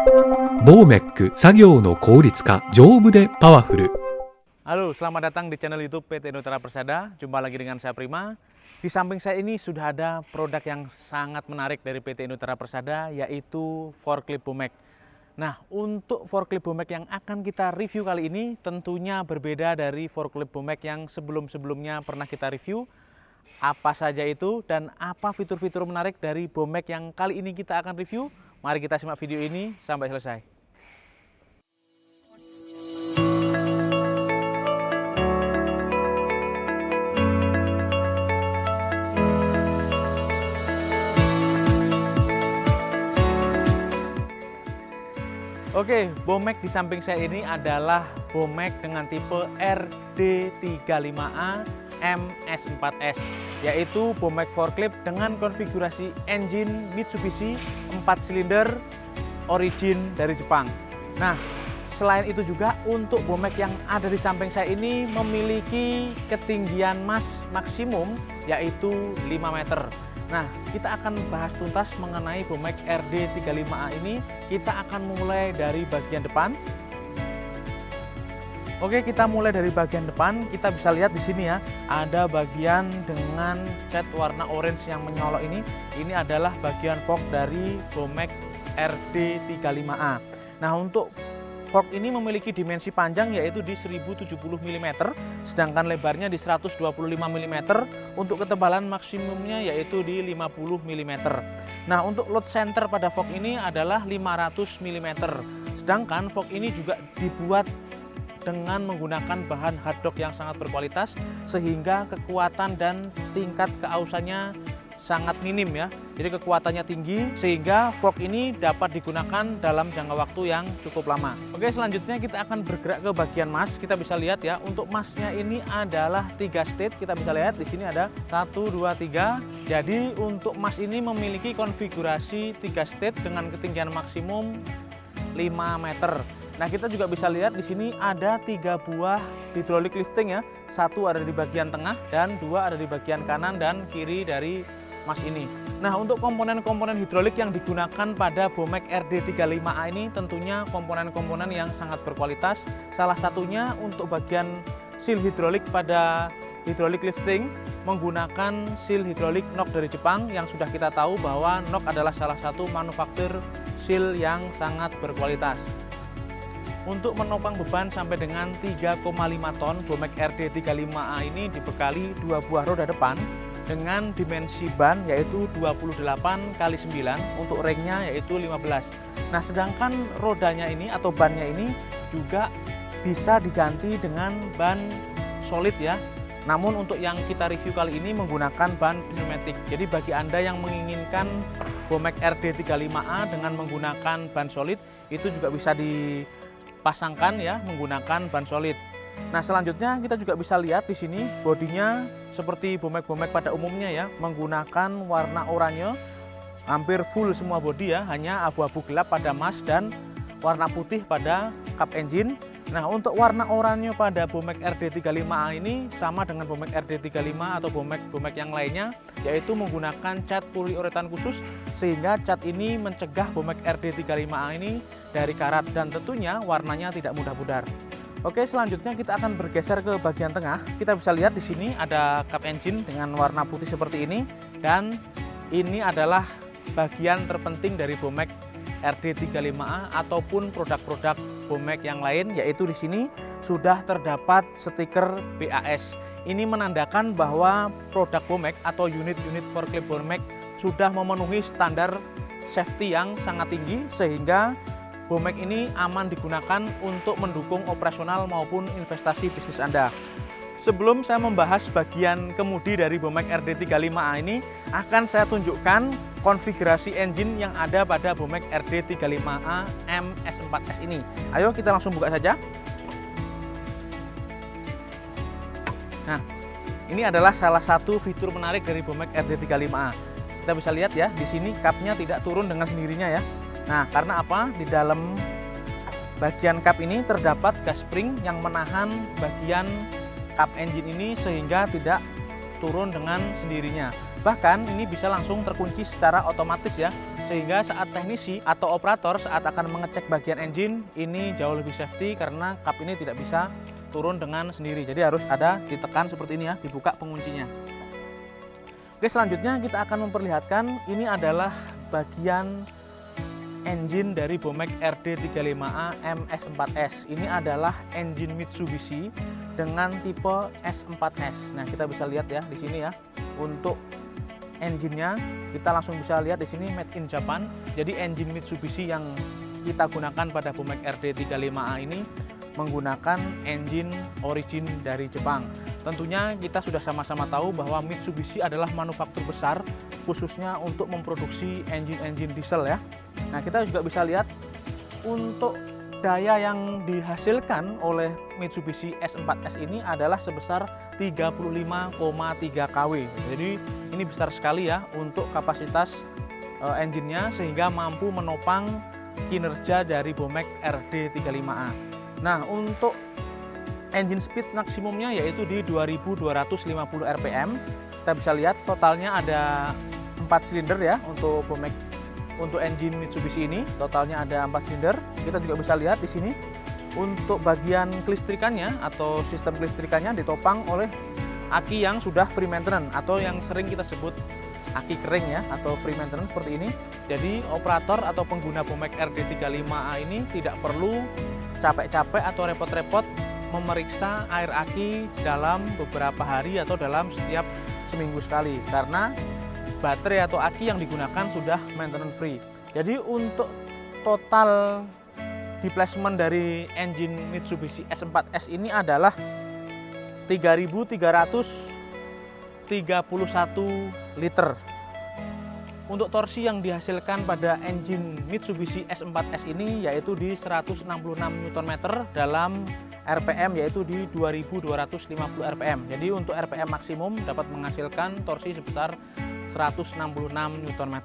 ボーメック作業の効率化丈夫でパワフル。 Halo, selamat datang di channel YouTube PT Nutra Persada. Jumpa lagi dengan saya Prima. Di samping saya ini sudah ada produk yang sangat menarik dari PT Nutra Persada, yaitu forklift Bomek. Nah, untuk forklift Bomek yang akan kita review kali ini tentunya berbeda dari forklift Bomek yang sebelum-sebelumnya pernah kita review. Apa saja itu dan apa fitur-fitur menarik dari Bomek yang kali ini kita akan review? Mari kita simak video ini sampai selesai. Oke, Bomek di samping saya ini adalah Bomek dengan tipe RD35A MS4S, yaitu Bomek forklift dengan konfigurasi engine Mitsubishi 4 silinder origin dari Jepang. Nah, selain itu juga untuk Bomek yang ada di samping saya ini memiliki ketinggian mas maksimum yaitu 5 meter. Nah, kita akan bahas tuntas mengenai Bomek RD35A ini. Kita akan mulai dari bagian depan. Oke, kita mulai dari bagian depan. Kita bisa lihat di sini ya, ada bagian dengan cat warna orange yang menyolok ini. Ini adalah bagian fork dari Bomek RD35A. Nah, untuk fork ini memiliki dimensi panjang yaitu di 1070 mm, sedangkan lebarnya di 125 mm, untuk ketebalan maksimumnya yaitu di 50 mm. Nah, untuk load center pada fork ini adalah 500 mm, sedangkan fork ini juga dibuat dengan menggunakan bahan harddock yang sangat berkualitas sehingga kekuatan dan tingkat keausannya sangat minim ya. Jadi kekuatannya tinggi sehingga fork ini dapat digunakan dalam jangka waktu yang cukup lama. Oke, selanjutnya kita akan bergerak ke bagian mas. Kita bisa lihat ya, untuk masnya ini adalah 3 state. Kita bisa lihat di sini ada 1 2 3. Jadi untuk mas ini memiliki konfigurasi 3 state dengan ketinggian maksimum 5 meter. Nah, kita juga bisa lihat di sini ada 3 buah hydraulic lifting ya. 1 ada di bagian tengah dan 2 ada di bagian kanan dan kiri dari mas ini. Nah, untuk komponen-komponen hidrolik yang digunakan pada Bomek RD35A ini tentunya komponen-komponen yang sangat berkualitas. Salah satunya untuk bagian seal hidrolik pada hydraulic lifting menggunakan seal hidrolik NOK dari Jepang, yang sudah kita tahu bahwa NOK adalah salah satu manufaktur seal yang sangat berkualitas. Untuk menopang beban sampai dengan 3,5 ton, Bomek RD35A ini dibekali 2 buah roda depan dengan dimensi ban yaitu 28 x 9, untuk ringnya yaitu 15. Nah, sedangkan rodanya ini atau bannya ini juga bisa diganti dengan ban solid ya. Namun untuk yang kita review kali ini menggunakan ban pneumatik. Jadi bagi Anda yang menginginkan Bomek RD35A dengan menggunakan ban solid, itu juga bisa dipasangkan ya menggunakan ban solid. Nah, selanjutnya kita juga bisa lihat di sini bodinya seperti Bomek-Bomek pada umumnya ya, menggunakan warna oranye, hampir full semua bodi ya, hanya abu-abu gelap pada mas dan warna putih pada kap engine. Nah, untuk warna oranye pada Bomek RD35A ini sama dengan Bomek RD35 atau Bomek-Bomek yang lainnya, yaitu menggunakan cat poliuretan khusus sehingga cat ini mencegah Bomek RD35A ini dari karat dan tentunya warnanya tidak mudah pudar. Oke, selanjutnya kita akan bergeser ke bagian tengah. Kita bisa lihat di sini ada kap engine dengan warna putih seperti ini, dan ini adalah bagian terpenting dari Bomek RD35A ataupun produk-produk Bomek yang lain, yaitu di sini sudah terdapat stiker BAS. Ini menandakan bahwa produk Bomek atau unit-unit forklift Bomek sudah memenuhi standar safety yang sangat tinggi sehingga Bomek ini aman digunakan untuk mendukung operasional maupun investasi bisnis Anda. Sebelum saya membahas bagian kemudi dari Bomek RD35A ini, akan saya tunjukkan konfigurasi engine yang ada pada Bomek RD35A MS4S ini. Ayo kita langsung buka saja. Nah, ini adalah salah satu fitur menarik dari Bomek RD35A. Kita bisa lihat ya, di sini kapnya tidak turun dengan sendirinya ya. Nah, karena apa? Di dalam bagian kap ini terdapat gas spring yang menahan bagian kap engine ini sehingga tidak turun dengan sendirinya. Bahkan ini bisa langsung terkunci secara otomatis ya. sehingga saat teknisi atau operator saat akan mengecek bagian engine ini jauh lebih safety karena kap ini tidak bisa turun dengan sendiri. Jadi harus ada ditekan seperti ini ya, dibuka penguncinya. Oke, selanjutnya kita akan memperlihatkan ini adalah bagian engine dari Bomek RD35A MS4S. Ini adalah engine Mitsubishi dengan tipe S4S. Nah, kita bisa lihat ya di sini ya. Untuk engine-nya kita langsung bisa lihat di sini made in Japan. Jadi engine Mitsubishi yang kita gunakan pada Bomek RD35A ini menggunakan engine origin dari Jepang. Tentunya kita sudah sama-sama tahu bahwa Mitsubishi adalah manufaktur besar khususnya untuk memproduksi engine-engine diesel ya. Nah, kita juga bisa lihat untuk daya yang dihasilkan oleh Mitsubishi S4S ini adalah sebesar 35,3 kW. Jadi ini besar sekali ya untuk kapasitas engine-nya sehingga mampu menopang kinerja dari Bomek RD35A. Nah, untuk engine speed maksimumnya yaitu di 2250 rpm. Kita bisa lihat totalnya ada 4 silinder ya untuk Bomek, untuk engine Mitsubishi ini totalnya ada 4 silinder. Kita juga bisa lihat di sini untuk bagian kelistrikannya atau sistem kelistrikannya ditopang oleh aki yang sudah free maintenance atau yang sering kita sebut aki kering ya atau free maintenance seperti ini. Jadi operator atau pengguna Bomek RD35A ini tidak perlu capek-capek atau repot-repot memeriksa air aki dalam beberapa hari atau dalam setiap seminggu sekali karena baterai atau aki yang digunakan sudah maintenance free. Jadi untuk total displacement dari engine Mitsubishi S4S ini adalah 3.331 liter. Untuk torsi yang dihasilkan pada engine Mitsubishi S4S ini yaitu di 166 Nm dalam RPM yaitu di 2250 rpm. Jadi untuk RPM maksimum dapat menghasilkan torsi sebesar 166 Nm.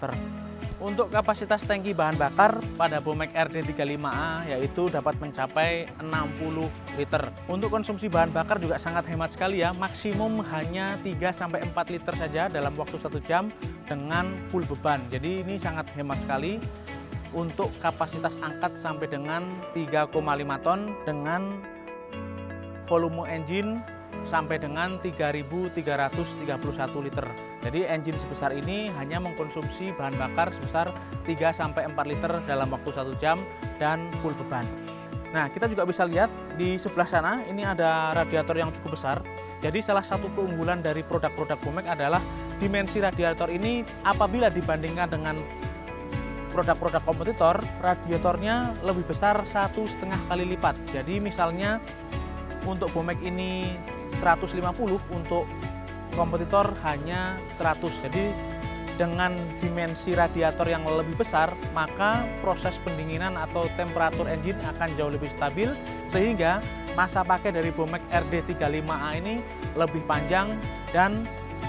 Untuk kapasitas tangki bahan bakar pada Bomek RD35A yaitu dapat mencapai 60 liter. Untuk konsumsi bahan bakar juga sangat hemat sekali ya, maksimum hanya 3-4 liter saja dalam waktu 1 jam dengan full beban. Jadi ini sangat hemat sekali. Untuk kapasitas angkat sampai dengan 3,5 ton dengan volume engine sampai dengan 3.331 liter. Jadi engine sebesar ini hanya mengkonsumsi bahan bakar sebesar 3-4 liter dalam waktu 1 jam dan full beban. Nah, kita juga bisa lihat di sebelah sana ini ada radiator yang cukup besar. Jadi salah satu keunggulan dari produk-produk Bomek adalah dimensi radiator ini apabila dibandingkan dengan produk-produk kompetitor, radiatornya lebih besar 1,5 kali lipat. Jadi misalnya untuk Bomek ini 150, untuk kompetitor hanya 100. Jadi dengan dimensi radiator yang lebih besar, maka proses pendinginan atau temperatur engine akan jauh lebih stabil sehingga masa pakai dari Bomek RD35A ini lebih panjang dan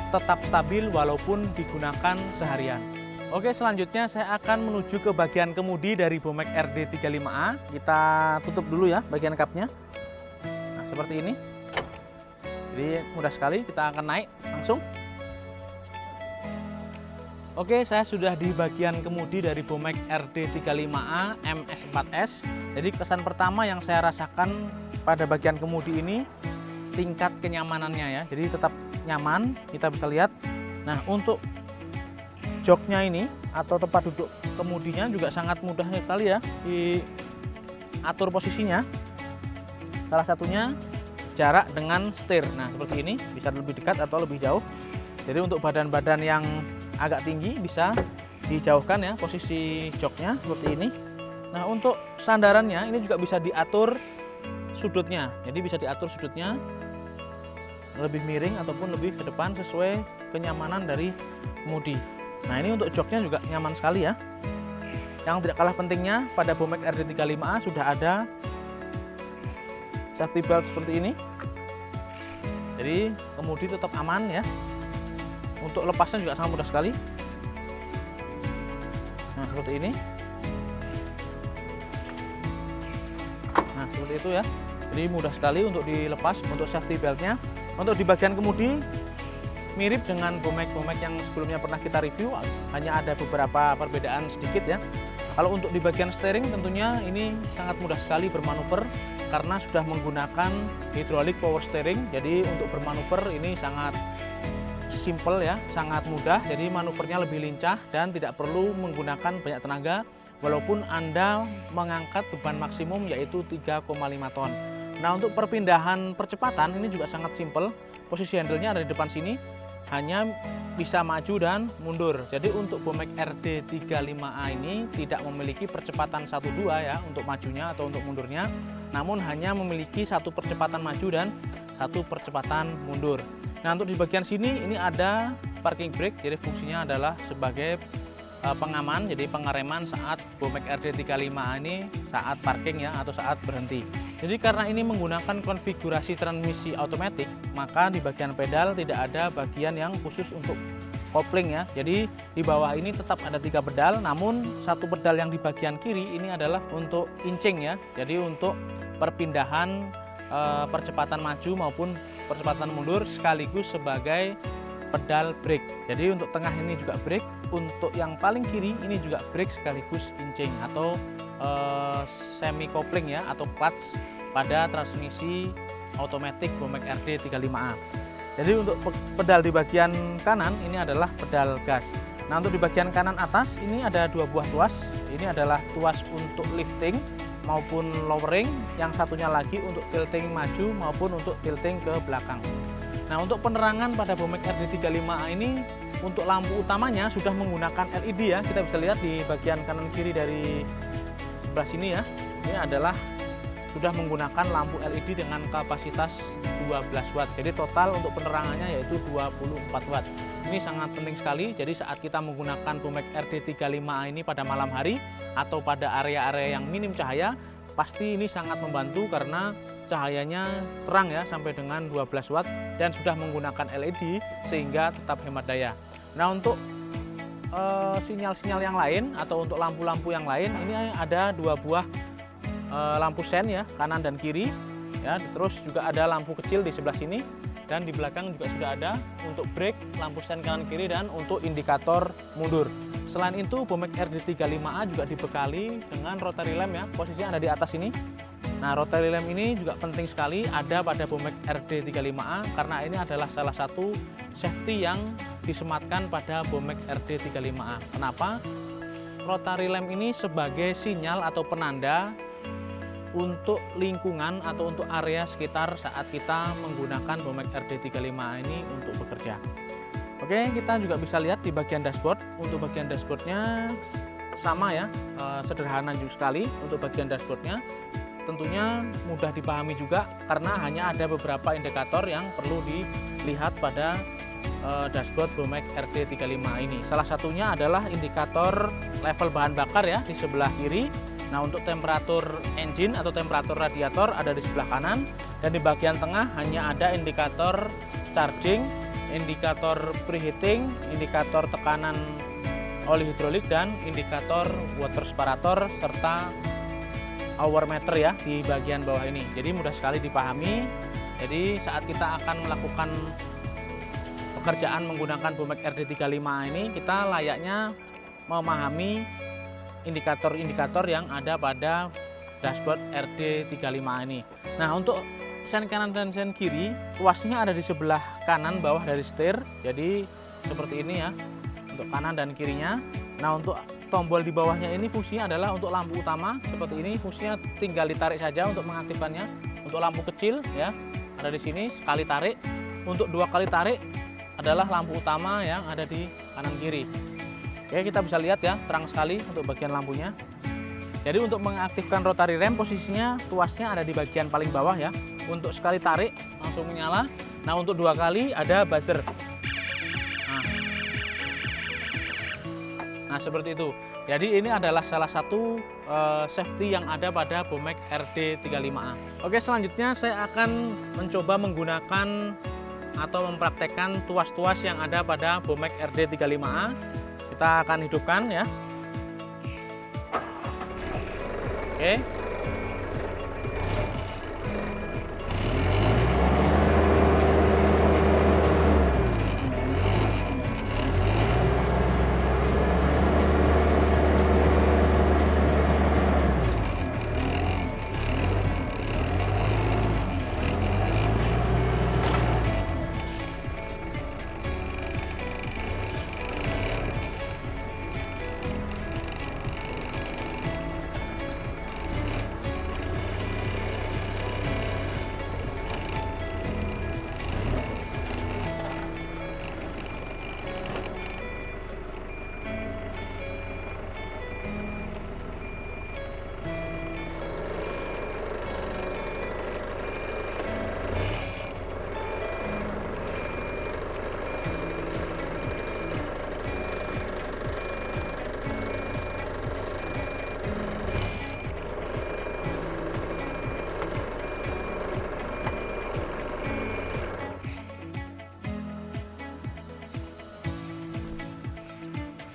tetap stabil walaupun digunakan seharian. Oke, selanjutnya saya akan menuju ke bagian kemudi dari Bomek RD35A. Kita tutup dulu ya bagian kapnya. Nah, seperti ini. Jadi mudah sekali, kita akan naik langsung. Oke, saya sudah di bagian kemudi dari Bomek RD35A MS4S. Jadi kesan pertama yang saya rasakan pada bagian kemudi ini tingkat kenyamanannya ya. Jadi tetap nyaman, kita bisa lihat. Nah, untuk joknya ini atau tempat duduk kemudinya juga sangat mudah sekali ya diatur posisinya. Salah satunya jarak dengan setir. Nah, seperti ini, bisa lebih dekat atau lebih jauh. Jadi untuk badan-badan yang agak tinggi bisa dijauhkan ya posisi joknya seperti ini. Nah, untuk sandarannya ini juga bisa diatur sudutnya. Jadi bisa diatur sudutnya lebih miring ataupun lebih ke depan sesuai kenyamanan dari kemudi. Nah, ini untuk joknya juga nyaman sekali ya. Yang tidak kalah pentingnya pada Bomek RD35A sudah ada safety belt seperti ini. Jadi kemudi tetap aman ya. Untuk lepasnya juga sangat mudah sekali. Nah, seperti ini. Nah, seperti itu ya. Jadi mudah sekali untuk dilepas untuk safety beltnya. Untuk di bagian kemudi mirip dengan Bomek yang sebelumnya pernah kita review, hanya ada beberapa perbedaan sedikit ya. Kalau untuk di bagian steering tentunya ini sangat mudah sekali bermanuver karena sudah menggunakan hydraulic power steering. Jadi untuk bermanuver ini sangat simple ya, sangat mudah. Jadi manuvernya lebih lincah dan tidak perlu menggunakan banyak tenaga walaupun Anda mengangkat beban maksimum yaitu 3,5 ton. Nah, untuk perpindahan percepatan ini juga sangat simple. Posisi handle-nya ada di depan sini, hanya bisa maju dan mundur. Jadi untuk Bomek RD35A ini tidak memiliki percepatan 1-2 ya untuk majunya atau untuk mundurnya, namun hanya memiliki satu percepatan maju dan satu percepatan mundur. Nah, untuk di bagian sini ini ada parking brake, jadi fungsinya adalah sebagai pengaman, jadi pengereman saat Bomek RD35A ini saat parking ya atau saat berhenti. Jadi karena ini menggunakan konfigurasi transmisi otomatis, maka di bagian pedal tidak ada bagian yang khusus untuk kopling ya. Jadi di bawah ini tetap ada 3 pedal, namun satu pedal yang di bagian kiri ini adalah untuk inching ya. Jadi untuk perpindahan percepatan maju maupun percepatan mundur sekaligus sebagai pedal brake. Jadi untuk tengah ini juga brake, untuk yang paling kiri ini juga brake sekaligus inching atau semi coupling ya atau clutch pada transmisi otomatis Bomek RD35A. Jadi untuk pedal di bagian kanan ini adalah pedal gas. Nah, untuk di bagian kanan atas ini ada 2 buah tuas. Ini adalah tuas untuk lifting maupun lowering, yang satunya lagi untuk tilting maju maupun untuk tilting ke belakang. Nah, untuk penerangan pada Bomek RD35A ini untuk lampu utamanya sudah menggunakan LED ya. Kita bisa lihat di bagian kanan kiri dari sebelah sini ya. Ini adalah sudah menggunakan lampu LED dengan kapasitas 12 watt. Jadi total untuk penerangannya yaitu 24 watt. Ini sangat penting sekali. Jadi saat kita menggunakan Bomek RD35A ini pada malam hari atau pada area-area yang minim cahaya, pasti ini sangat membantu karena cahayanya terang ya sampai dengan 12 watt dan sudah menggunakan LED sehingga tetap hemat daya. Nah, untuk sinyal-sinyal yang lain atau untuk lampu-lampu yang lain ini ada 2 buah lampu sen ya, kanan dan kiri ya. Terus juga ada lampu kecil di sebelah sini dan di belakang juga sudah ada untuk brake, lampu sen kanan kiri dan untuk indikator mundur. Selain itu Bomek RD35A juga dibekali dengan rotary lamp ya, posisinya ada di atas ini. Nah, rotary lamp ini juga penting sekali ada pada Bomek RD35A karena ini adalah salah satu safety yang disematkan pada Bomek RD35A. Kenapa? Rotary lamp ini sebagai sinyal atau penanda untuk lingkungan atau untuk area sekitar saat kita menggunakan Bomek RD35A ini untuk bekerja. Oke, kita juga bisa lihat di bagian dashboard. Untuk bagian dashboardnya sama ya, sederhana juga sekali untuk bagian dashboardnya. Tentunya mudah dipahami juga karena hanya ada beberapa indikator yang perlu dilihat pada dashboard Bomek RD35A ini. Salah satunya adalah indikator level bahan bakar ya di sebelah kiri. Nah, untuk temperatur engine atau temperatur radiator ada di sebelah kanan dan di bagian tengah hanya ada indikator charging, indikator preheating, indikator tekanan oli hidrolik dan indikator water separator serta hour meter ya di bagian bawah ini. Jadi mudah sekali dipahami. Jadi saat kita akan melakukan pekerjaan menggunakan Bomek RD35A ini kita layaknya memahami indikator-indikator yang ada pada dashboard RD35A ini. Nah, untuk sen kanan dan sen kiri tuasnya ada di sebelah kanan bawah dari setir. Jadi seperti ini ya untuk kanan dan kirinya. Nah, untuk tombol di bawahnya ini fungsinya adalah untuk lampu utama seperti ini, fungsinya tinggal ditarik saja untuk mengaktifkannya. Untuk lampu kecil ya ada di sini sekali tarik. Untuk 2 kali tarik adalah lampu utama yang ada di kanan kiri. Oke, kita bisa lihat ya terang sekali untuk bagian lampunya. Jadi untuk mengaktifkan rotary lamp posisinya tuasnya ada di bagian paling bawah ya. Untuk sekali tarik langsung menyala. Nah, untuk 2 kali ada buzzer. Nah, seperti itu. Jadi ini adalah salah satu safety yang ada pada Bomek RD35A. Oke, selanjutnya saya akan mencoba menggunakan atau mempraktekkan tuas-tuas yang ada pada Bomek RD35A. Kita akan hidupkan ya. Oke.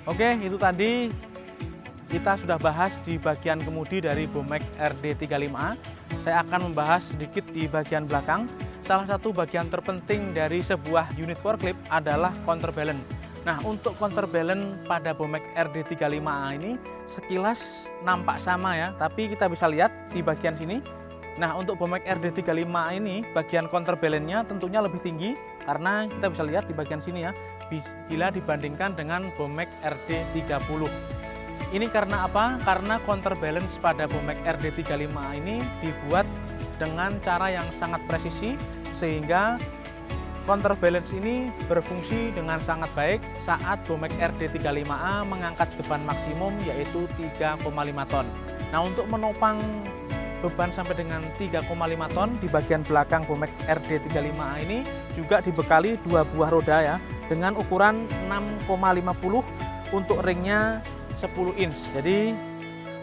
Oke, itu tadi kita sudah bahas di bagian kemudi dari Bomek RD35A. Saya akan membahas sedikit di bagian belakang. Salah satu bagian terpenting dari sebuah unit forklift adalah counterbalance. Nah, untuk counterbalance pada Bomek RD35A ini sekilas nampak sama ya, tapi kita bisa lihat di bagian sini. Nah, untuk Bomek RD35A ini bagian counterbalance-nya tentunya lebih tinggi karena kita bisa lihat di bagian sini ya, bila dibandingkan dengan Bomek RD30. Ini karena apa? Karena counterbalance pada Bomek RD35A ini dibuat dengan cara yang sangat presisi sehingga counterbalance ini berfungsi dengan sangat baik saat Bomek RD35A mengangkat beban maksimum yaitu 3,5 ton. Nah, untuk menopang beban sampai dengan 3,5 ton di bagian belakang Bomek RD35A ini juga dibekali 2 buah roda ya dengan ukuran 6,50 untuk ringnya 10 inch. Jadi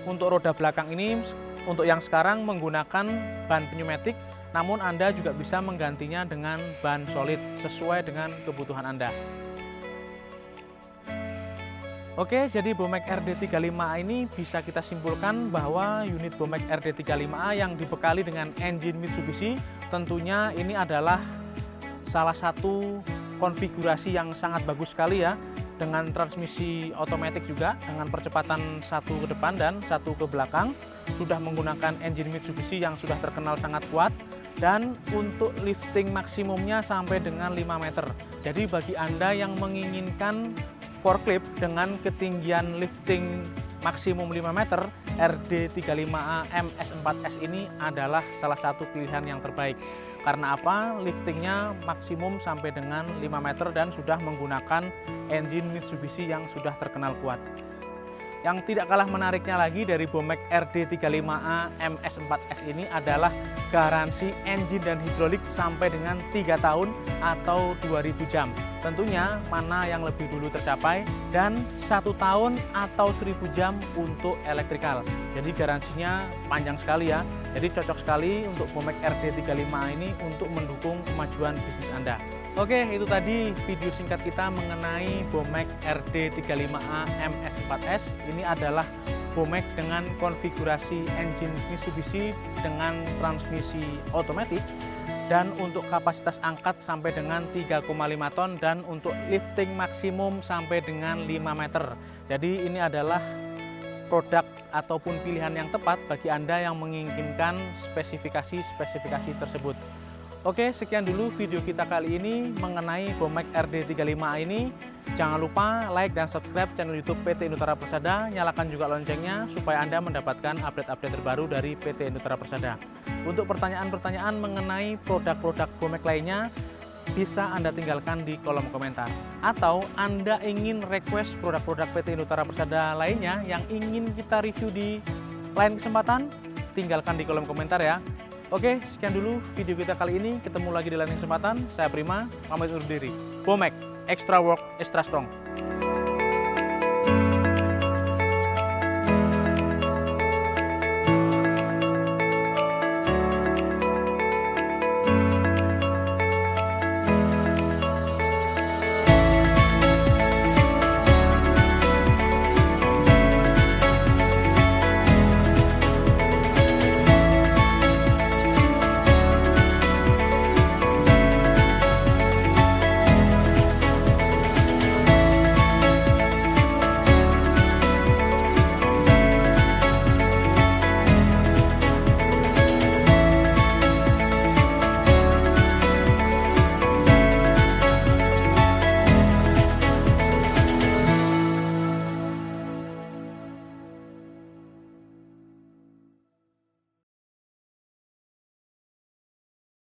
untuk roda belakang ini untuk yang sekarang menggunakan ban pneumatik, namun Anda juga bisa menggantinya dengan ban solid sesuai dengan kebutuhan Anda. Oke, jadi Bomek RD35A ini bisa kita simpulkan bahwa unit Bomek RD35A yang dibekali dengan engine Mitsubishi tentunya ini adalah salah satu konfigurasi yang sangat bagus sekali ya, dengan transmisi otomatis juga dengan percepatan 1 ke depan dan 1 ke belakang, sudah menggunakan engine Mitsubishi yang sudah terkenal sangat kuat, dan untuk lifting maksimumnya sampai dengan 5 meter. Jadi bagi Anda yang menginginkan forklift dengan ketinggian lifting maksimum 5 meter, RD35A MS4S ini adalah salah satu pilihan yang terbaik. Karena apa? Liftingnya maksimum sampai dengan 5 meter dan sudah menggunakan engine Mitsubishi yang sudah terkenal kuat. Yang tidak kalah menariknya lagi dari Bomek RD35A MS4S ini adalah garansi engine dan hidrolik sampai dengan 3 tahun atau 2000 jam. Tentunya mana yang lebih dulu tercapai, dan 1 tahun atau 1000 jam untuk elektrikal. Jadi garansinya panjang sekali ya. Jadi cocok sekali untuk Bomek RD35A ini untuk mendukung kemajuan bisnis Anda. Oke, itu tadi video singkat kita mengenai Bomek RD35A MS4S. Ini adalah Bomek dengan konfigurasi engine Mitsubishi dengan transmisi otomatis, dan untuk kapasitas angkat sampai dengan 3,5 ton dan untuk lifting maksimum sampai dengan 5 meter. Jadi ini adalah produk ataupun pilihan yang tepat bagi Anda yang menginginkan spesifikasi tersebut. Oke, sekian dulu video kita kali ini mengenai Bomek RD35A ini. Jangan lupa like dan subscribe channel YouTube PT Indotara Persada, nyalakan juga loncengnya supaya Anda mendapatkan update-update terbaru dari PT Indotara Persada. Untuk pertanyaan-pertanyaan mengenai produk-produk Bomek lainnya, bisa Anda tinggalkan di kolom komentar. Atau Anda ingin request produk-produk PT Indotara Persada lainnya yang ingin kita review di lain kesempatan, tinggalkan di kolom komentar ya. Oke, sekian dulu video kita kali ini. Ketemu lagi di lain kesempatan. Saya Prima, pamit undur diri. Bomek, extra work, extra strong.